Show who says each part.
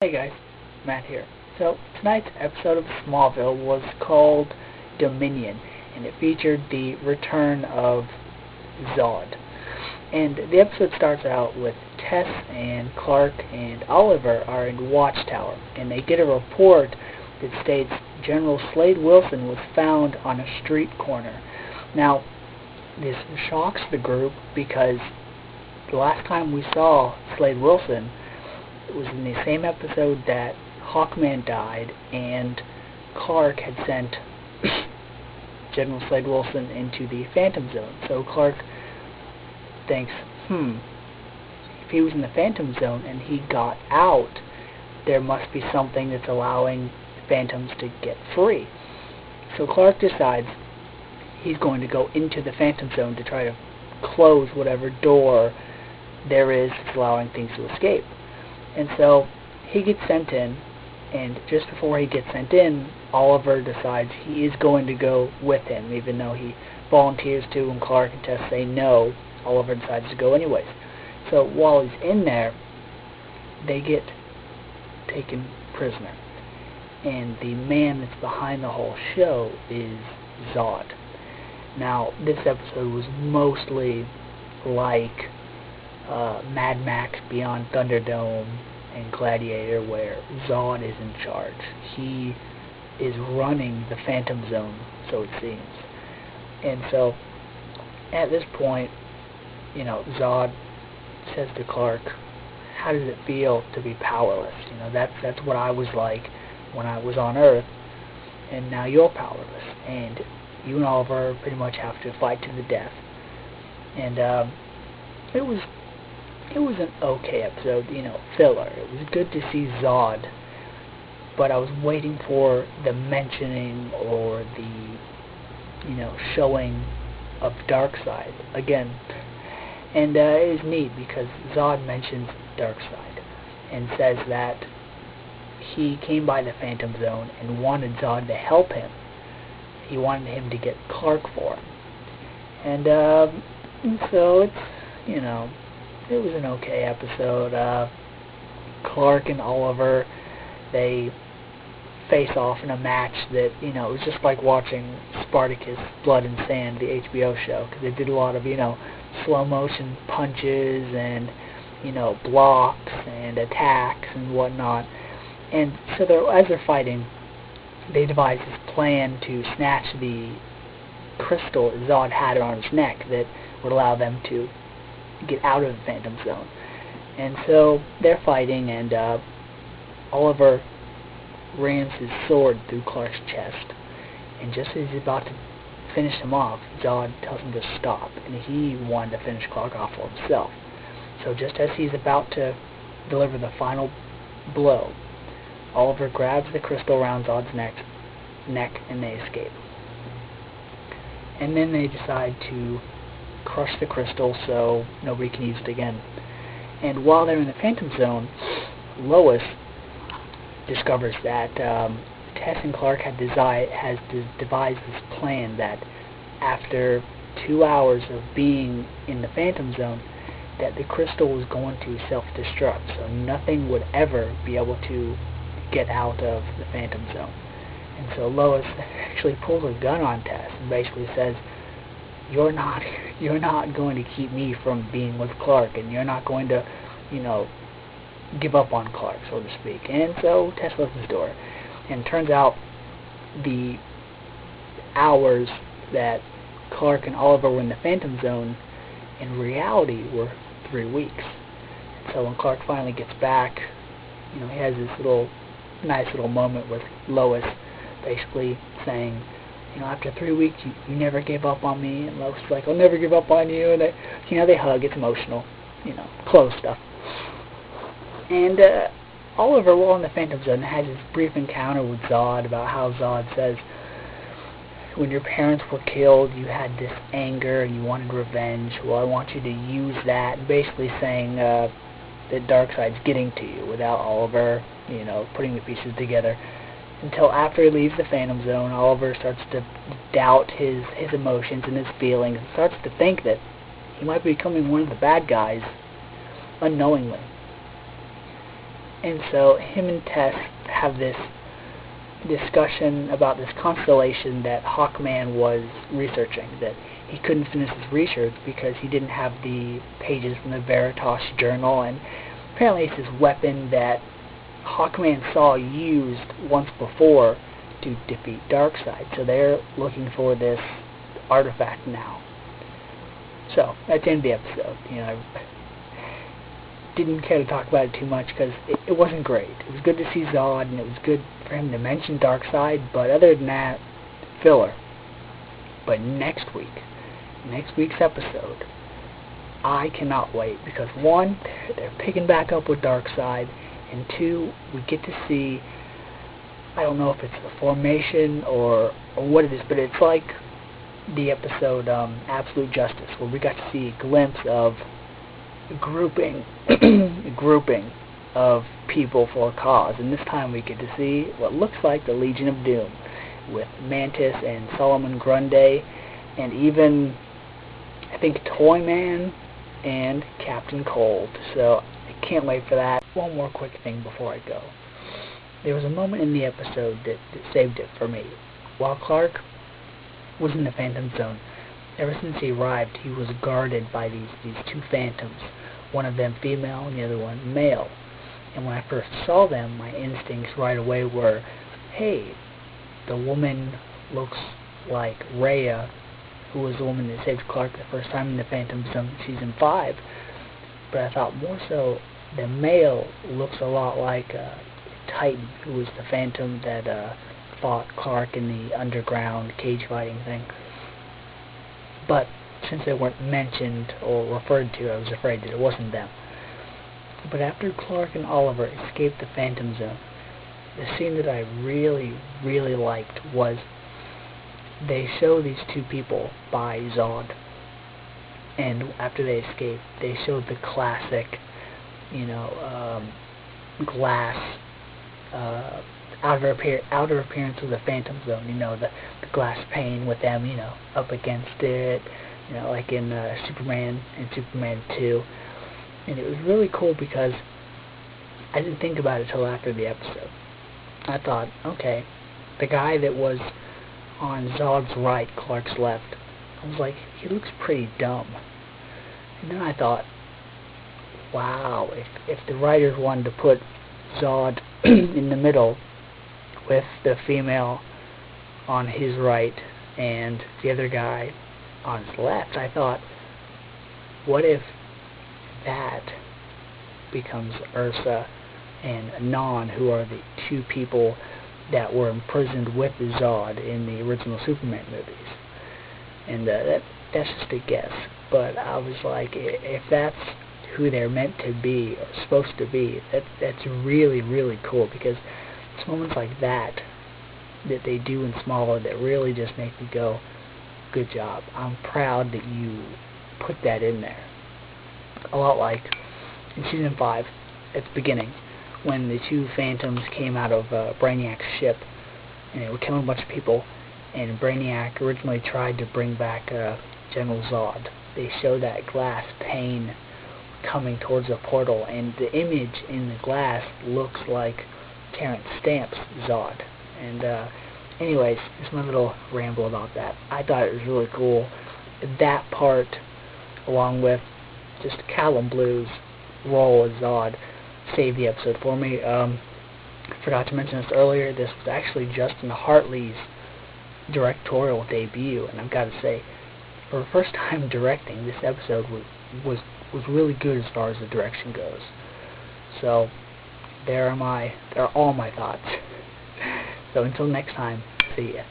Speaker 1: Hey guys, Matt here. So tonight's episode of Smallville was called Dominion, and it featured the return of Zod. And the episode starts out with Tess and Clark and Oliver are in Watchtower, and they get a report that states General Slade Wilson was found on a street corner. Now, this shocks the group because the last time we saw Slade Wilson, it was in the same episode that Hawkman died, and Clark had sent General Slade Wilson into the Phantom Zone. So Clark thinks, if he was in the Phantom Zone and he got out, there must be something that's allowing Phantoms to get free. So Clark decides he's going to go into the Phantom Zone to try to close whatever door there is that's allowing things to escape. And so he gets sent in, and just before he gets sent in, Oliver decides he is going to go with him, even though he volunteers to, and Clark and Tess say no. Oliver decides to go anyways. So while he's in there, they get taken prisoner. And the man that's behind the whole show is Zod. Now, this episode was mostly like Mad Max Beyond Thunderdome and Gladiator, where Zod is in charge. He is running the Phantom Zone, so it seems. And so, at this point, Zod says to Clark, how does it feel to be powerless? That's what I was like when I was on Earth, and now you're powerless. And you and Oliver pretty much have to fight to the death. And it was an okay episode, filler. It was good to see Zod, but I was waiting for the mentioning or the, showing of Darkseid again. And it is neat because Zod mentions Darkseid and says that he came by the Phantom Zone and wanted Zod to help him. He wanted him to get Clark for him. And so it's, it was an okay episode. Clark and Oliver, they face off in a match that, it was just like watching Spartacus, Blood and Sand, the HBO show, because they did a lot of, slow motion punches and, blocks and attacks and whatnot. And so as they're fighting, they devise this plan to snatch the crystal that Zod had on his neck that would allow them to get out of the Phantom Zone. And so they're fighting, and Oliver rams his sword through Clark's chest. And just as he's about to finish him off, Zod tells him to stop, and he wanted to finish Clark off for himself. So just as he's about to deliver the final blow, Oliver grabs the crystal around Zod's neck, and they escape. And then they decide to crush the crystal so nobody can use it again. And while they're in the Phantom Zone, Lois discovers that Tess and Clark has devised this plan that after 2 hours of being in the Phantom Zone, that the crystal was going to self-destruct, so nothing would ever be able to get out of the Phantom Zone. And so Lois actually pulls a gun on Tess and basically says, you're not going to keep me from being with Clark, and you're not going to, give up on Clark, so to speak. And so Tess opens the door, and it turns out the hours that Clark and Oliver were in the Phantom Zone in reality were 3 weeks. So when Clark finally gets back, he has this nice little moment with Lois, basically saying, after 3 weeks, you never gave up on me. And Lois is like, I'll never give up on you. And they hug. It's emotional, close stuff. And Oliver, while in the Phantom Zone, has this brief encounter with Zod about how Zod says, when your parents were killed, you had this anger and you wanted revenge. Well, I want you to use that, basically saying that Darkseid's getting to you without Oliver, putting the pieces together. Until after he leaves the Phantom Zone, Oliver starts to doubt his emotions and his feelings, and starts to think that he might be becoming one of the bad guys unknowingly. And so him and Tess have this discussion about this constellation that Hawkman was researching, that he couldn't finish his research because he didn't have the pages from the Veritas journal, and apparently it's this weapon that Hawkman saw used once before to defeat Darkseid. So they're looking for this artifact now. So that's the end of the episode. I didn't care to talk about it too much because it wasn't great. It was good to see Zod, and it was good for him to mention Darkseid, but other than that, filler. But next week's episode, I cannot wait, because one, they're picking back up with Darkseid, and two, we get to see, I don't know if it's the formation or what it is, but it's like the episode Absolute Justice, where we got to see a glimpse of a grouping of people for a cause, and this time we get to see what looks like the Legion of Doom, with Mantis and Solomon Grundy, and even, I think, Toyman and Captain Cold. So I can't wait for that. One more quick thing before I go. There was a moment in the episode that saved it for me. While Clark was in the Phantom Zone, ever since he arrived, he was guarded by these two phantoms, one of them female and the other one male. And when I first saw them, my instincts right away were, hey, the woman looks like Rhea, who was the woman that saved Clark the first time in the Phantom Zone Season 5. But I thought more so, the male looks a lot like Titan, who was the Phantom that fought Clark in the underground cage fighting thing. But since they weren't mentioned or referred to, I was afraid that it wasn't them. But after Clark and Oliver escaped the Phantom Zone, the scene that I really, really liked was they show these two people by Zod, and after they escape, they showed the classic, glass outer appearance of the Phantom Zone. The glass pane with them, up against it, like in Superman and Superman 2. And it was really cool because I didn't think about it till after the episode. I thought, okay, the guy that was on Zod's right, Clark's left, I was like, he looks pretty dumb. And then I thought, wow, if the writers wanted to put Zod in the middle with the female on his right and the other guy on his left, I thought, what if that becomes Ursa and Non, who are the two people that were imprisoned with Zod in the original Superman movies? And that's just a guess, but I was like, if that's who they're meant to be or supposed to be, that's really, really cool, because it's moments like that they do in Smallville that really just make me go, good job. I'm proud that you put that in there. A lot like in Season 5, at the beginning, when the two Phantoms came out of Brainiac's ship, and they were killing a bunch of people, and Brainiac originally tried to bring back General Zod. They show that glass pane coming towards a portal, and the image in the glass looks like Terrence Stamp's Zod. And anyways, just my little ramble about that. I thought it was really cool. That part, along with just Callum Blue's role as Zod, saved the episode for me. I forgot to mention this earlier. This was actually Justin Hartley's directorial debut, and I've got to say, for the first time directing, this episode was really good as far as the direction goes. So there are all my thoughts. So until next time, see ya.